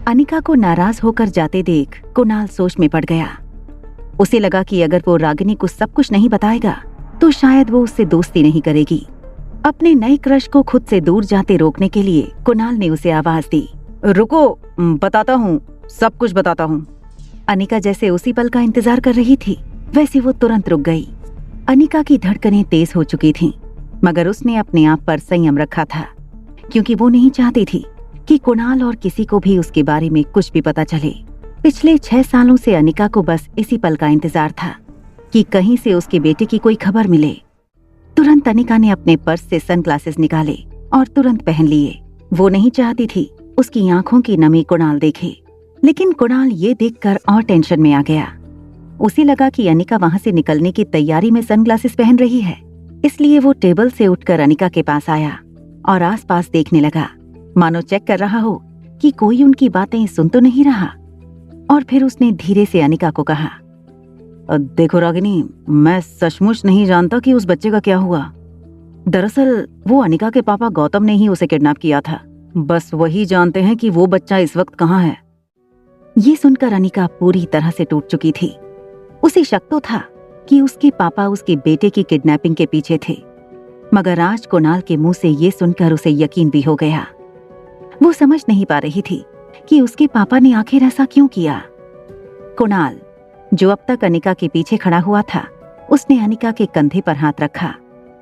अनिका को नाराज होकर जाते देख कुणाल सोच में पड़ गया। उसे लगा कि अगर वो रागिनी को सब कुछ नहीं बताएगा तो शायद वो उससे दोस्ती नहीं करेगी। अपने नए क्रश को खुद से दूर जाते रोकने के लिए कुणाल ने उसे आवाज दी, रुको, बताता हूँ, सब कुछ बताता हूँ। अनिका जैसे उसी पल का इंतजार कर रही थी वैसे वो तुरंत रुक गई। अनिका की धड़कनें तेज हो चुकी थीं, मगर उसने अपने आप पर संयम रखा था, क्योंकि वो नहीं चाहती थी कि कुणाल और किसी को भी उसके बारे में कुछ भी पता चले। पिछले 6 सालों से अनिका को बस इसी पल का इंतजार था कि कहीं से उसके बेटे की कोई खबर मिले। तुरंत अनिका ने अपने पर्स से सनग्लासेस निकाले और तुरंत पहन लिए। वो नहीं चाहती थी उसकी आंखों की नमी कुणाल देखे, लेकिन कुणाल ये देखकर और टेंशन में आ गया। उसे लगा कि अनिका वहां से निकलने की तैयारी में सनग्लासेस पहन रही है, इसलिए वो टेबल से उठकर अनिका के पास आया और आसपास देखने लगा, मानो चेक कर रहा हो कि कोई उनकी बातें सुन तो नहीं रहा। और फिर उसने धीरे से अनिका को कहा, देखो रागिनी, मैं सचमुच नहीं जानता कि उस बच्चे का क्या हुआ। दरअसल वो अनिका के पापा गौतम ने ही उसे किडनैप किया था। बस वही जानते हैं कि वो बच्चा इस वक्त कहाँ है। ये सुनकर अनिका पूरी तरह से टूट चुकी थी। उसे शक तो था कि उसके पापा उसके बेटे की किडनैपिंग के पीछे थे, मगर आज कुणाल के मुंह से ये सुनकर उसे यकीन भी हो गया। वो समझ नहीं पा रही थी कि उसके पापा ने आखिर ऐसा क्यों किया। कुणाल, जो अब तक अनिका के पीछे खड़ा हुआ था, उसने अनिका के कंधे पर हाथ रखा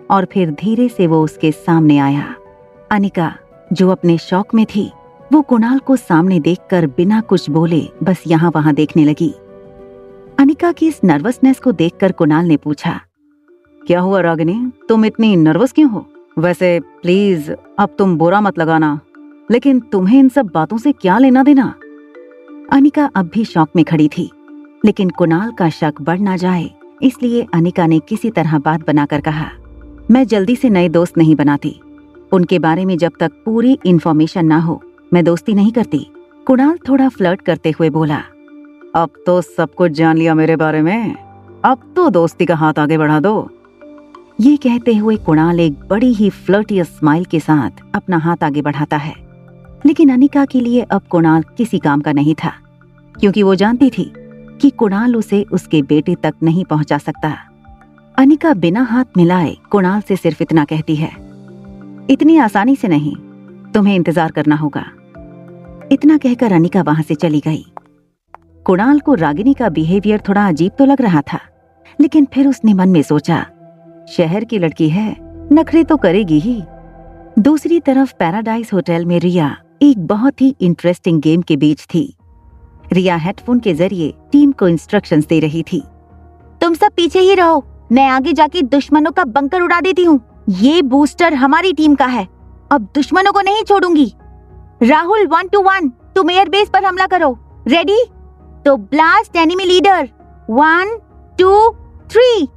और फिर धीरे से वो उसके सामने आया। अनिका, जो अपने शौक में थी, वो कुणाल को सामने देखकर बिना कुछ बोले बस यहाँ वहां देखने लगी। अनिका की इस नर्वसनेस को देखकर कुणाल ने पूछा, क्या हुआ रागिनी, तुम इतनी नर्वस क्यों हो? वैसे प्लीज अब तुम बुरा मत लगाना, लेकिन तुम्हें इन सब बातों से क्या लेना देना? अनिका अब भी शौक में खड़ी थी, लेकिन कुणाल का शक बढ़ ना जाए इसलिए अनिका ने किसी तरह बात बनाकर कहा, मैं जल्दी से नए दोस्त नहीं बनाती। उनके बारे में जब तक पूरी इन्फॉर्मेशन ना हो मैं दोस्ती नहीं करती। कुणाल थोड़ा फ्लर्ट करते हुए बोला, अब तो सब कुछ जान लिया मेरे बारे में, अब तो दोस्ती का हाथ आगे बढ़ा दो। ये कहते हुए कुणाल एक बड़ी ही फ्लर्टियस स्माइल के साथ अपना हाथ आगे बढ़ाता है, लेकिन अनिका के लिए अब कुणाल किसी काम का नहीं था, क्योंकि वो जानती थी कि कुणाल उसे उसके बेटे तक नहीं पहुंचा सकता। अनिका बिना हाथ मिलाए कुणाल से सिर्फ इतना कहती है, इतनी आसानी से नहीं, तुम्हें इंतजार करना होगा। इतना कहकर अनिका वहां से चली गई। कुणाल को रागिनी का बिहेवियर थोड़ा अजीब तो लग रहा था, लेकिन फिर उसने मन में सोचा, शहर की लड़की है, नखरे तो करेगी ही। दूसरी तरफ पैराडाइज होटल में रिया एक बहुत ही इंटरेस्टिंग गेम के बीच थी। रिया हेडफोन के जरिए टीम को इंस्ट्रक्शंस दे रही थी। तुम सब पीछे ही रहो, मैं आगे जाके दुश्मनों का बंकर उड़ा देती हूँ। ये बूस्टर हमारी टीम का है, अब दुश्मनों को नहीं छोड़ूंगी। राहुल 1 to 1 तुम एयरबेस पर हमला करो। रेडी? तो blast enemy leader. 1 2 3।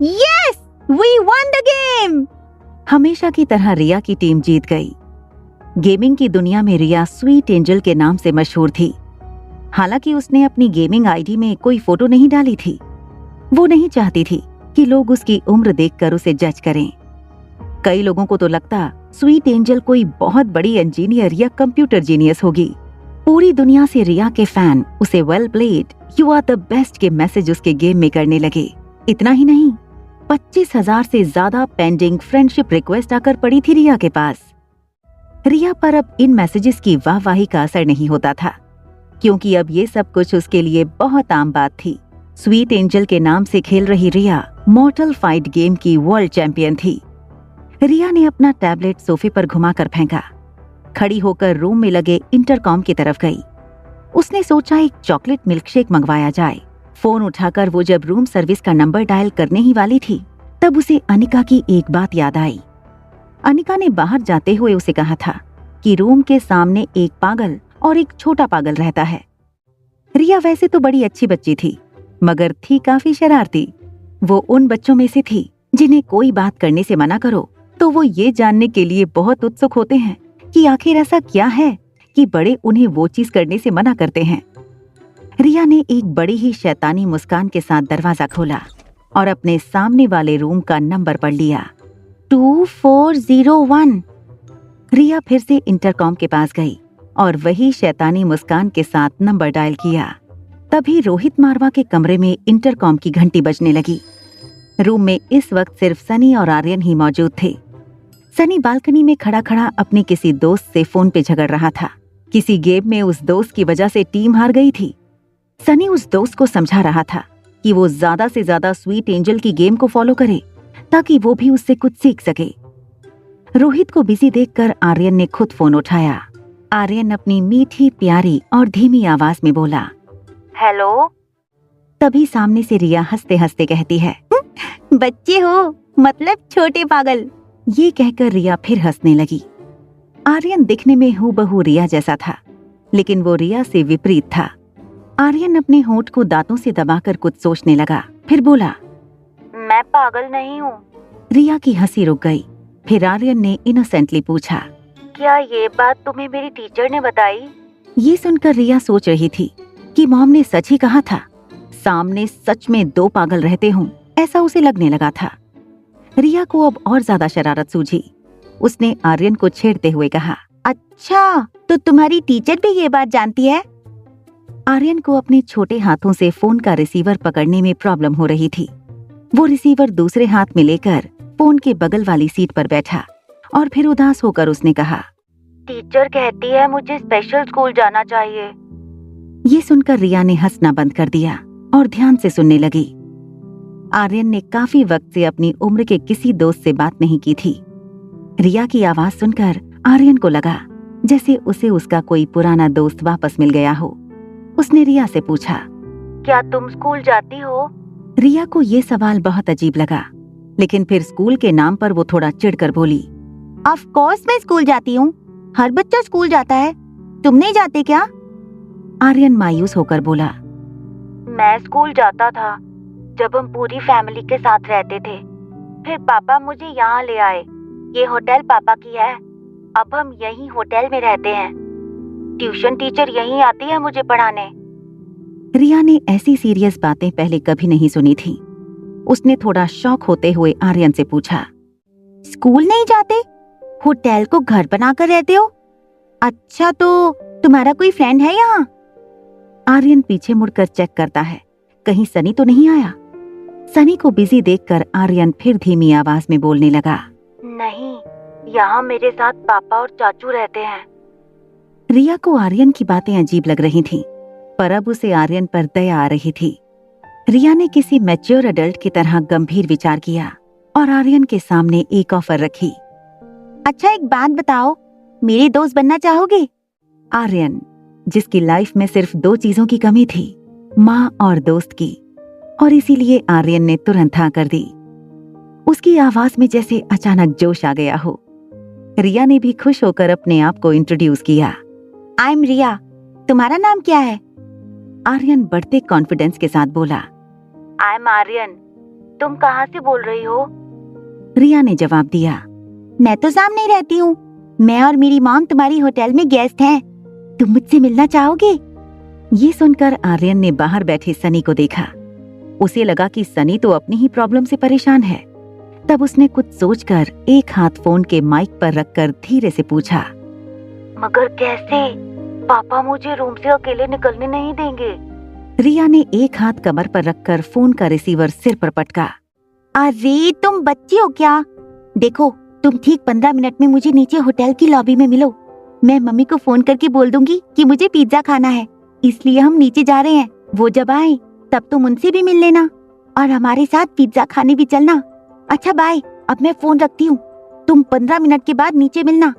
Yes, we won the game. हमेशा की तरह रिया की टीम जीत गई। गेमिंग की दुनिया में रिया स्वीट एंजल के नाम से मशहूर थी। हालांकि उसने अपनी गेमिंग आईडी में कोई फोटो नहीं डाली थी। वो नहीं चाहती थी कि लोग उसकी उम्र देखकर उसे जज करें। कई लोगों को तो लगता स्वीट एंजल कोई बहुत बड़ी इंजीनियर या कंप्यूटर जीनियस होगी। पूरी दुनिया से रिया के फैन उसे well played, you are the best के मैसेज उसके गेम में करने लगे। इतना ही नहीं, 25,000 से ज्यादा पेंडिंग फ्रेंडशिप रिक्वेस्ट आकर पड़ी थी रिया के पास। रिया पर अब इन मैसेजेस की वाहवाही का असर नहीं होता था, क्योंकि अब ये सब कुछ उसके लिए बहुत आम बात थी। स्वीट एंजल के नाम से खेल रही रिया मॉर्टल फाइट गेम की वर्ल्ड चैंपियन थी। रिया ने अपना टैबलेट सोफे पर घुमाकर फेंका, खड़ी होकर रूम में लगे इंटरकॉम की तरफ गई। उसने सोचा एक चॉकलेट मिल्कशेक मंगवाया जाए। फोन उठाकर वो जब रूम सर्विस का नंबर डायल करने ही वाली थी, तब उसे अनिका की एक बात याद आई। अनिका ने बाहर जाते हुए उसे कहा था कि रूम के सामने एक पागल और एक छोटा पागल रहता है। रिया वैसे तो बड़ी अच्छी बच्ची थी, मगर थी काफी शरारती। वो उन बच्चों में से थी जिन्हें कोई बात करने से मना करो तो वो ये जानने के लिए बहुत उत्सुक होते हैं कि आखिर ऐसा क्या है कि बड़े उन्हें वो चीज करने से मना करते हैं। रिया ने एक बड़ी ही शैतानी मुस्कान के साथ दरवाजा खोला और अपने सामने वाले रूम का नंबर पढ़ लिया, 2401। रिया फिर से इंटरकॉम के पास गई और वही शैतानी मुस्कान के साथ नंबर डायल किया। तभी रोहित मारवा के कमरे में इंटरकॉम की घंटी बजने लगी। रूम में इस वक्त सिर्फ सनी और आर्यन ही मौजूद थे। सनी बालकनी में खड़ा खड़ा अपने किसी दोस्त से फोन पे झगड़ रहा था। किसी गेम में उस दोस्त की वजह से टीम हार गई थी। सनी उस दोस्त को समझा रहा था कि वो ज्यादा से ज्यादा स्वीट एंजल की गेम को फॉलो करे ताकि वो भी उससे कुछ सीख सके। रोहित को बिजी देखकर आर्यन ने खुद फोन उठाया। आर्यन अपनी मीठी प्यारी और धीमी आवाज में बोला, हेलो। तभी सामने से रिया हंसते हंसते कहती है, बच्चे हो मतलब छोटे पागल। ये कहकर रिया फिर हंसने लगी। आर्यन दिखने में हूबहू रिया जैसा था, लेकिन वो रिया से विपरीत था। आर्यन अपने होंठ को दांतों से दबाकर कुछ सोचने लगा, फिर बोला, मैं पागल नहीं हूँ। रिया की हंसी रुक गई। फिर आर्यन ने इनोसेंटली पूछा, क्या ये बात तुम्हें मेरी टीचर ने बताई? ये सुनकर रिया सोच रही थी कि मॉम ने सच ही कहा था। सामने सच में दो पागल रहते हों, ऐसा उसे लगने लगा था। रिया को अब और ज्यादा शरारत सूझी। उसने आर्यन को छेड़ते हुए कहा, अच्छा तो तुम्हारी टीचर भी ये बात जानती है? आर्यन को अपने छोटे हाथों से फोन का रिसीवर पकड़ने में प्रॉब्लम हो रही थी। वो रिसीवर दूसरे हाथ में लेकर फोन के बगल वाली सीट पर बैठा और फिर उदास होकर उसने कहा, टीचर कहती है मुझे स्पेशल स्कूल जाना चाहिए। ये सुनकर रिया ने हंसना बंद कर दिया और ध्यान से सुनने लगी। आर्यन ने काफी वक्त से अपनी उम्र के किसी दोस्त से बात नहीं की थी। रिया की आवाज सुनकर आर्यन को लगा जैसे उसे उसका कोई पुराना दोस्त वापस मिल गया हो। उसने रिया से पूछा, क्या तुम स्कूल जाती हो? रिया को ये सवाल बहुत अजीब लगा, लेकिन फिर स्कूल के नाम पर वो थोड़ा चिढ़कर बोली, ऑफ कोर्स मैं स्कूल जाती हूँ, हर बच्चा स्कूल जाता है, तुम नहीं जाते क्या? आर्यन मायूस होकर बोला, मैं स्कूल जाता था जब हम पूरी फैमिली के साथ रहते थे। फिर पापा मुझे यहाँ ले आए। ये होटल पापा की है। अब हम यहीं होटल में रहते हैं। ट्यूशन टीचर यहीं आती है मुझे पढ़ाने। रिया ने ऐसी सीरियस बातें पहले कभी नहीं सुनी थी। उसने थोड़ा शॉक होते हुए आर्यन से पूछा, स्कूल नहीं जाते, होटल को घर बनाकर रहते हो? अच्छा तो तुम्हारा कोई फ्रेंड है यहाँ? आर्यन पीछे मुड़कर चेक करता है कहीं सनी तो नहीं आया। सनी को बिजी देखकर आर्यन फिर धीमी आवाज में बोलने लगा, नहीं, यहाँ मेरे साथ पापा और चाचू रहते हैं। रिया को आर्यन की बातें अजीब लग रही थीं, पर अब उसे आर्यन पर दया आ रही थी। रिया ने किसी मैच्योर एडल्ट की तरह गंभीर विचार किया और आर्यन के सामने एक ऑफर रखी। अच्छा एक बात बताओ, मेरे दोस्त बनना चाहोगे? आर्यन, जिसकी लाइफ में सिर्फ दो चीजों की कमी थी, माँ और दोस्त की, और इसीलिए आर्यन ने तुरंत हाँ कर दी। उसकी आवाज में जैसे अचानक जोश आ गया हो। रिया ने भी खुश होकर अपने आप को इंट्रोड्यूस किया। आई एम रिया, तुम्हारा नाम क्या है? आर्यन बढ़ते कॉन्फिडेंस के साथ बोला, आई एम आर्यन, तुम कहाँ से बोल रही हो? रिया ने जवाब दिया, मैं तो सामने ही रहती हूँ। मैं और मेरी मॉम तुम्हारी होटल में गेस्ट हैं। तुम मुझसे मिलना चाहोगे? ये सुनकर आर्यन ने बाहर बैठे सनी को देखा। उसे लगा कि सनी तो अपनी ही प्रॉब्लम से परेशान है। तब उसने कुछ सोचकर एक हाथ फोन के माइक पर रखकर धीरे से पूछा, मगर कैसे? पापा मुझे रूम से अकेले निकलने नहीं देंगे। रिया ने एक हाथ कमर पर रखकर फोन का रिसीवर सिर पर पटका। अरे तुम बच्ची हो क्या? देखो, तुम ठीक 15 मिनट में मुझे नीचे होटल की लॉबी में मिलो। मैं मम्मी को फोन करके बोल दूंगी कि मुझे पिज्जा खाना है, इसलिए हम नीचे जा रहे हैं। वो जब आए तब तुम उनसे भी मिल लेना और हमारे साथ पिज्जा खाने भी चलना। अच्छा बाय, अब मैं फोन रखती हूँ, तुम 15 मिनट के बाद नीचे मिलना।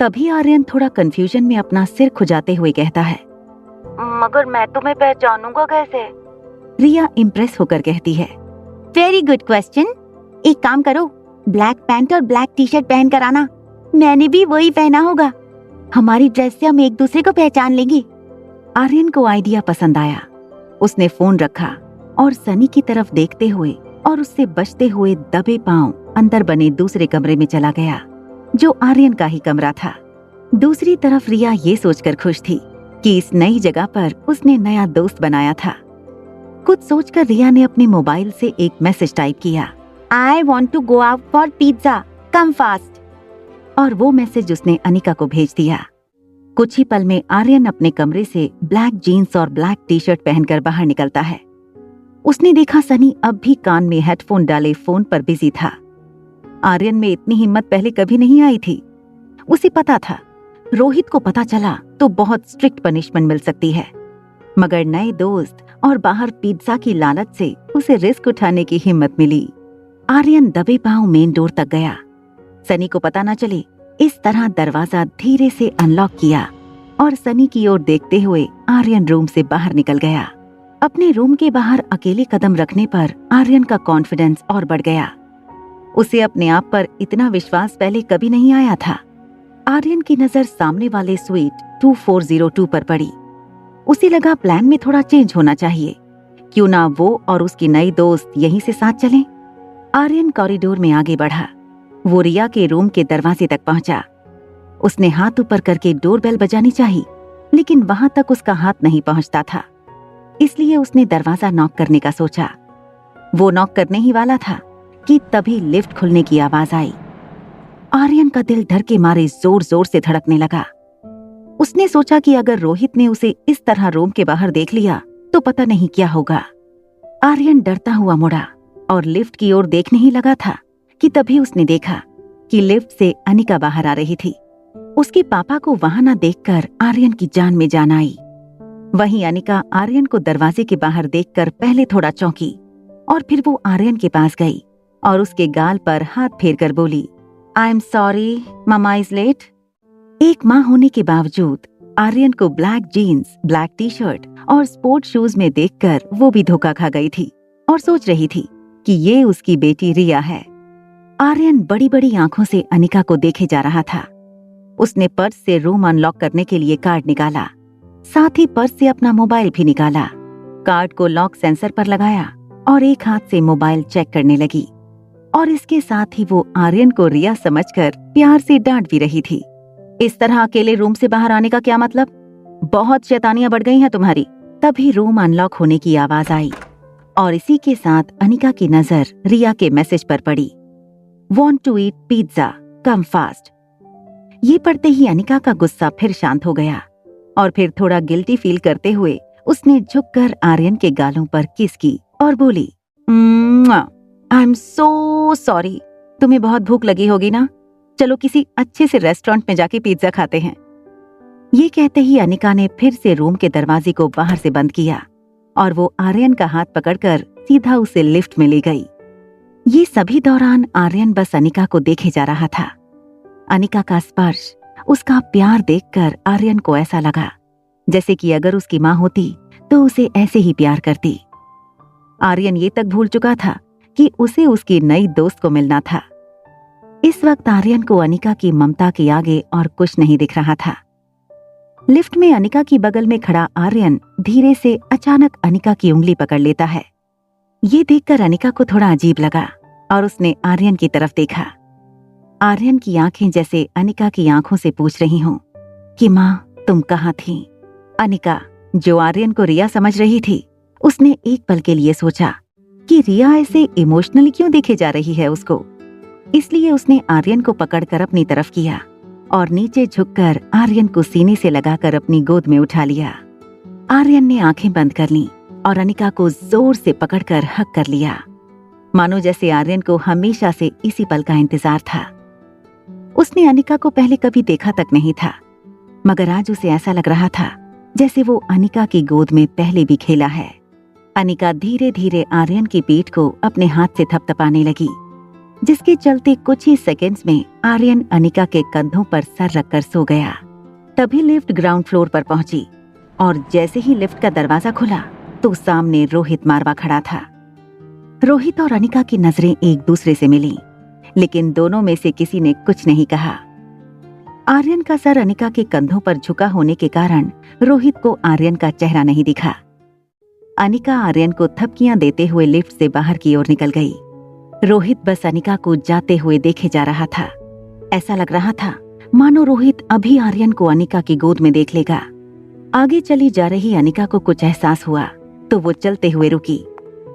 तभी आर्यन थोड़ा कंफ्यूजन में अपना सिर खुजाते हुए कहता है, मगर मैं तुम्हें पहचानूंगा कैसे? रिया इम्प्रेस होकर कहती है, वेरी गुड क्वेश्चन। एक काम करो, ब्लैक पैंट और ब्लैक टी शर्ट पहन कर आना। मैंने भी वही पहना होगा। हमारी ड्रेस से हम एक दूसरे को पहचान लेंगे। आर्यन को आइडिया पसंद आया। उसने फोन रखा और सनी की तरफ देखते हुए और उससे बचते हुए दबे पांव अंदर बने दूसरे कमरे में चला गया, जो आर्यन का ही कमरा था। दूसरी तरफ रिया ये सोचकर खुश थी कि इस नई जगह पर उसने नया दोस्त बनाया था। कुछ सोचकर रिया ने अपने मोबाइल से एक मैसेज टाइप किया, I want to go out for pizza, come fast. और वो मैसेज उसने अनिका को भेज दिया। कुछ ही पल में आर्यन अपने कमरे से ब्लैक जीन्स और ब्लैक टी शर्ट पहनकर बाहर निकलता है। उसने देखा सनी अब भी कान में हेडफोन डाले फोन पर बिजी था। आर्यन में इतनी हिम्मत पहले कभी नहीं आई थी। उसे पता था रोहित को पता चला तो बहुत स्ट्रिक्ट पनिशमेंट मिल सकती है, मगर नए दोस्त और बाहर पिज्जा की लालच से उसे रिस्क उठाने की हिम्मत मिली। आर्यन दबे पांव मेन डोर तक गया। सनी को पता न चले इस तरह दरवाजा धीरे से अनलॉक किया और सनी की ओर देखते हुए आर्यन रूम से बाहर निकल गया। अपने रूम के बाहर अकेले कदम रखने पर आर्यन का कॉन्फिडेंस और बढ़ गया। उसे अपने आप पर इतना विश्वास पहले कभी नहीं आया था। आर्यन की नजर सामने वाले स्वीट 2402 पर पड़ी। उसे लगा प्लान में थोड़ा चेंज होना चाहिए, क्यों ना वो और उसकी नई दोस्त यहीं से साथ चलें। आर्यन कॉरिडोर में आगे बढ़ा। वो रिया के रूम के दरवाजे तक पहुंचा। उसने हाथ ऊपर करके डोरबेल बजानी चाहिए, लेकिन वहां तक उसका हाथ नहीं पहुंचता था, इसलिए उसने दरवाजा नॉक करने का सोचा। वो नॉक करने ही वाला था कि तभी लिफ्ट खुलने की आवाज आई। आर्यन का दिल डर के मारे जोर जोर से धड़कने लगा। उसने सोचा कि अगर रोहित ने उसे इस तरह रूम के बाहर देख लिया तो पता नहीं क्या होगा। आर्यन डरता हुआ मुड़ा और लिफ्ट की ओर देखने ही लगा था कि तभी उसने देखा कि लिफ्ट से अनिका बाहर आ रही थी। उसके पापा को वहां न देखकर आर्यन की जान में जान आई। वहीं अनिका आर्यन को दरवाजे के बाहर देखकर पहले थोड़ा चौंकी और फिर वो आर्यन के पास गई और उसके गाल पर हाथ फेरकर बोली, I am sorry, mama is late. एक माँ होने के बावजूद आर्यन को black jeans, black T shirt और स्पोर्ट शूज में देखकर वो भी धोखा खा गई थी और सोच रही थी कि ये उसकी बेटी रिया है। आर्यन बड़ी बड़ी आंखों से अनिका को देखे जा रहा था। उसने पर्स से रूम अनलॉक करने के लिए कार्ड निकाला, साथ ही पर्स से अपना मोबाइल भी निकाला। कार्ड को लॉक सेंसर पर लगाया और एक हाथ से मोबाइल चेक करने लगी और इसके साथ ही वो आर्यन को रिया समझकर प्यार से डांट भी रही थी। इस तरह अकेले रूम से बाहर आने का क्या मतलब? बहुत शैतानियां बढ़ गई हैं तुम्हारी। तभी रूम अनलॉक होने की आवाज आई और इसी के साथ अनिका की नजर रिया के मैसेज पर पड़ी, Want to eat pizza, come fast। ये पढ़ते ही अनिका का गुस्सा फिर शांत हो गया और फिर थोड़ा गिल्टी फील करते हुए उसने झुककर आर्यन के गालों पर किस की और बोली, आई एम सो सॉरी। तुम्हें बहुत भूख लगी होगी ना, चलो किसी अच्छे से रेस्टोरेंट में जाके पिज्जा खाते हैं। ये कहते ही अनिका ने फिर से रूम के दरवाजे को बाहर से बंद किया और वो आर्यन का हाथ पकड़कर सीधा उसे लिफ्ट में ले गई। ये सभी दौरान आर्यन बस अनिका को देखे जा रहा था। अनिका का स्पर्श, उसका प्यार देखकर आर्यन को ऐसा लगा जैसे कि अगर उसकी माँ होती तो उसे ऐसे ही प्यार करती। आर्यन ये तक भूल चुका था कि उसे उसकी नई दोस्त को मिलना था। इस वक्त आर्यन को अनिका की ममता के आगे और कुछ नहीं दिख रहा था। लिफ्ट में अनिका की बगल में खड़ा आर्यन धीरे से अचानक अनिका की उंगली पकड़ लेता है। ये देखकर अनिका को थोड़ा अजीब लगा और उसने आर्यन की तरफ देखा। आर्यन की आंखें जैसे अनिका की आंखों से पूछ रही हों कि माँ तुम कहाँ थी। अनिका, जो आर्यन को रिया समझ रही थी, उसने एक पल के लिए सोचा कि रिया ऐसे इमोशनली क्यों देखे जा रही है उसको। इसलिए उसने आर्यन को पकड़कर अपनी तरफ किया और नीचे झुककर आर्यन को सीने से लगाकर अपनी गोद में उठा लिया। आर्यन ने आंखें बंद कर लीं और अनिका को जोर से पकड़कर हक कर लिया, मानो जैसे आर्यन को हमेशा से इसी पल का इंतजार था। उसने अनिका को पहले कभी देखा तक नहीं था, मगर आज उसे ऐसा लग रहा था जैसे वो अनिका की गोद में पहले भी खेला है। अनिका धीरे धीरे आर्यन की पीठ को अपने हाथ से थपथपाने लगी, जिसके चलते कुछ ही सेकंड्स में आर्यन अनिका के कंधों पर सर रखकर सो गया। तभी लिफ्ट ग्राउंड फ्लोर पर पहुंची और जैसे ही लिफ्ट का दरवाजा खुला तो सामने रोहित मारवा खड़ा था। रोहित और अनिका की नजरें एक दूसरे से मिली, लेकिन दोनों में से किसी ने कुछ नहीं कहा। आर्यन का सर अनिका के कंधों पर झुका होने के कारण रोहित को आर्यन का चेहरा नहीं दिखा। अनिका आर्यन को थपकियां देते हुए लिफ्ट से बाहर की ओर निकल गई। रोहित बस अनिका को जाते हुए देखे जा रहा था। ऐसा लग रहा था मानो रोहित अभी आर्यन को अनिका की गोद में देख लेगा। आगे चली जा रही अनिका को कुछ एहसास हुआ तो वो चलते हुए रुकी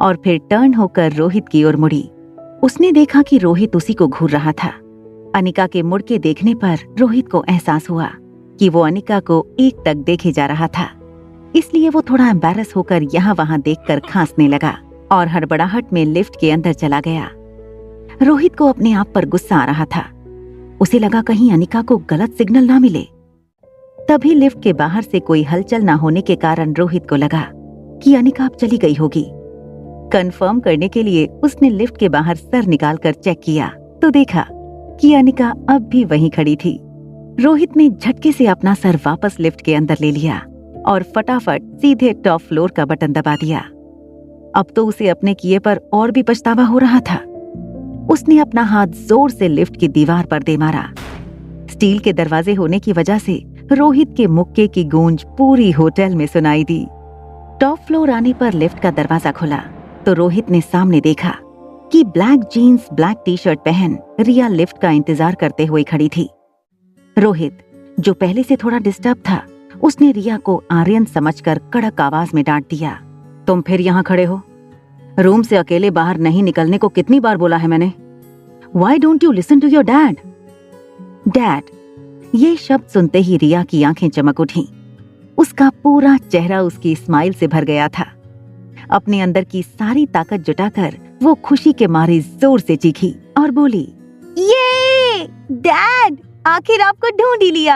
और फिर टर्न होकर रोहित की ओर मुड़ी। उसने देखा कि रोहित उसी को घूर रहा था। अनिका के मुड़ के देखने पर रोहित को एहसास हुआ कि वो अनिका को एक तक देखे जा रहा था, इसलिए वो थोड़ा एम्बैरस होकर यहाँ वहां देखकर खांसने लगा और हड़बड़ाहट में लिफ्ट के अंदर चला गया। रोहित को अपने आप पर गुस्सा आ रहा था। उसे लगा कहीं अनिका को गलत सिग्नल ना मिले। तभी लिफ्ट के बाहर से कोई हलचल ना होने के कारण रोहित को लगा कि अनिका अब चली गई होगी। कंफर्म करने के लिए उसने लिफ्ट के बाहर सर निकालकर चेक किया तो देखा कि अनिका अब भी वहीं खड़ी थी। रोहित ने झटके से अपना सर वापस लिफ्ट के अंदर ले लिया और फटाफट सीधे टॉप फ्लोर का बटन दबा दिया। अब तो उसे अपने किए पर और भी पछतावा हो रहा था। उसने अपना हाथ जोर से लिफ्ट की दीवार पर दे मारा। स्टील के दरवाजे होने की वजह से रोहित के मुक्के की गूंज पूरी होटल में सुनाई दी। टॉप फ्लोर आने पर लिफ्ट का दरवाजा खुला तो रोहित ने सामने देखा कि black jeans black T shirt पहन रिया लिफ्ट का इंतजार करते हुए खड़ी थी। रोहित, जो पहले से थोड़ा डिस्टर्ब था, उसने रिया को आर्यन समझकर कड़क आवाज में डांट दिया, तुम फिर यहाँ खड़े हो? रूम से अकेले बाहर नहीं निकलने को कितनी बार बोला है मैंने? Why don't you listen to your dad? Dad, ये शब्द सुनते ही रिया की आंखें चमक उठीं। उसका पूरा चेहरा उसकी स्माइल से भर गया था। अपने अंदर की सारी ताकत जुटाकर वो खुशी के मारे जोर से चीखी और बोली, ये डैड, आखिर आपको ढूंढ ही लिया।